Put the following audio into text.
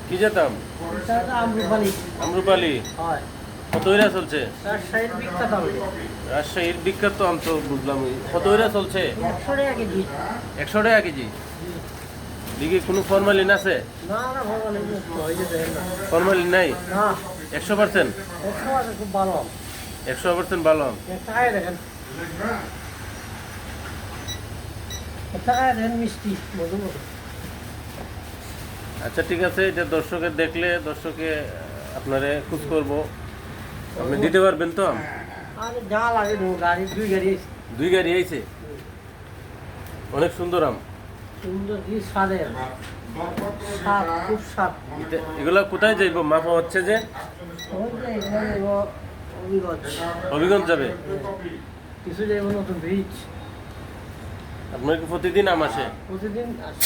কি যেতাম আমরুপালি কত হইরা চলছে? রাজশাহীর বিখ্যাত আম তো বুঝলাম। কত হইরা চলছে? 100 টাকা কেজি। দিকে কোনো ফরমালিন আছে? ফরমালিন নাই? 100%? 100% ভালো আম। আচ্ছা ঠিক আছে, এটা দর্শকের দেখলে দর্শকে আপনারে খোঁজ করবো, আপনি দিতে পারবেন তো? দুই গাড়ি আইছে। অনেক সুন্দর আম। এগুলা কোথায় যাইব? মাপা হচ্ছে যে হবিগঞ্জ যাবে। আপনার কি প্রতিদিন আম আসে? প্রতিদিন আসে।